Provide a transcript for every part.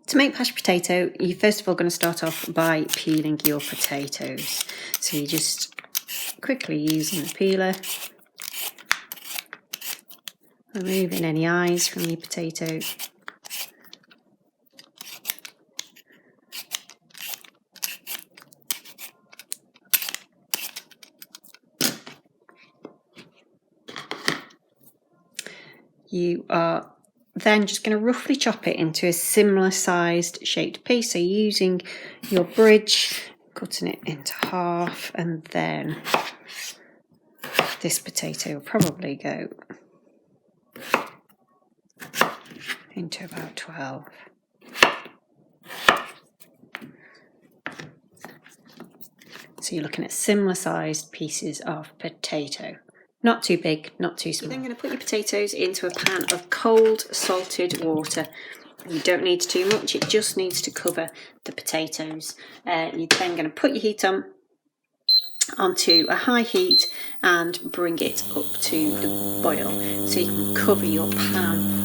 To make mashed potato, you're first of all going to start off by peeling your potatoes. So you're just quickly using the peeler, removing any eyes from your potato. You are then just going to roughly chop it into a similar sized shaped piece. So using your bridge, cutting it into half, and then this potato will probably go into about 12. So you're looking at similar sized pieces of potato. Not too big, not too small. You're then going to put your potatoes into a pan of cold salted water. You don't need too much, it just needs to cover the potatoes. You're then going to put your heat onto a high heat and bring it up to the boil so you can cover your pan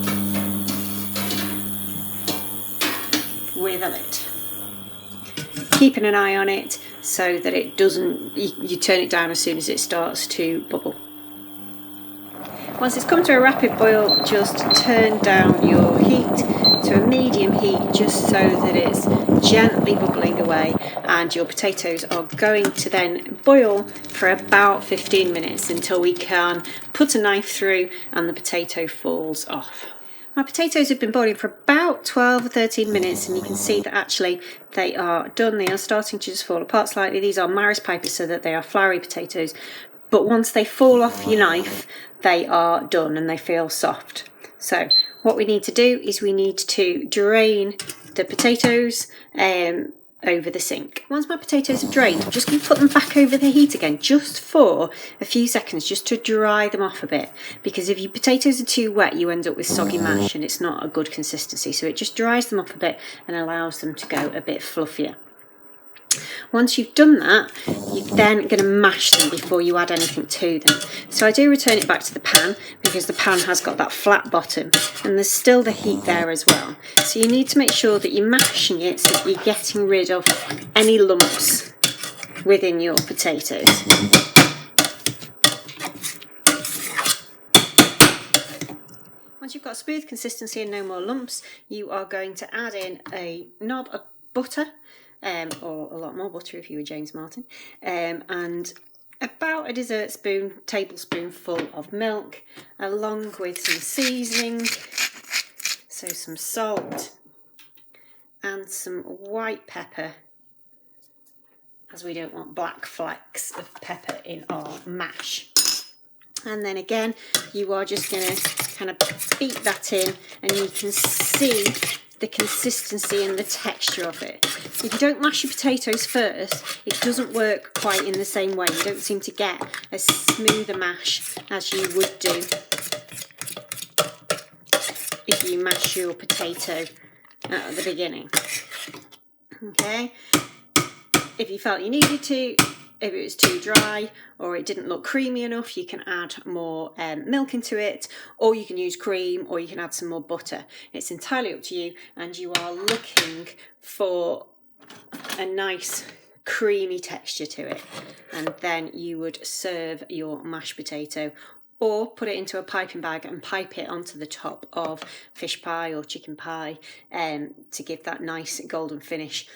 with a lid. Keeping an eye on it so that it doesn't, you turn it down as soon as it starts to bubble. Once it's come to a rapid boil, just turn down your heat to a medium heat just so that it's gently bubbling away, and your potatoes are going to then boil for about 15 minutes until we can put a knife through and the potato falls off. My potatoes have been boiling for about 12 or 13 minutes, and you can see that actually they are done. They are starting to just fall apart slightly. These are Maris pipers, so that they are floury potatoes. But once they fall off your knife, they are done and they feel soft. So what we need to do is we need to drain the potatoes over the sink. Once my potatoes have drained, I'm just going to put them back over the heat again just for a few seconds, just to dry them off a bit, because if your potatoes are too wet you end up with soggy mash and it's not a good consistency. So it just dries them off a bit and allows them to go a bit fluffier. Once you've done that, you're then going to mash them before you add anything to them. So I do return it back to the pan because the pan has got that flat bottom and there's still the heat there as well. So you need to make sure that you're mashing it so that you're getting rid of any lumps within your potatoes. Once you've got a smooth consistency and no more lumps, you are going to add in a knob of butter, or a lot more butter if you were James Martin, and about a dessert tablespoonful of milk, along with some seasoning, so some salt and some white pepper, as we don't want black flecks of pepper in our mash. And then again, you are just going to kind of beat that in, and you can see the consistency and the texture of it. If you don't mash your potatoes first, it doesn't work quite in the same way. You don't seem to get a smoother mash as you would do if you mash your potato at the beginning. Okay, if you felt you needed to, if it was too dry or it didn't look creamy enough, you can add more milk into it, or you can use cream, or you can add some more butter. It's entirely up to you, and you are looking for a nice creamy texture to it. And then you would serve your mashed potato, or put it into a piping bag and pipe it onto the top of fish pie or chicken pie to give that nice golden finish.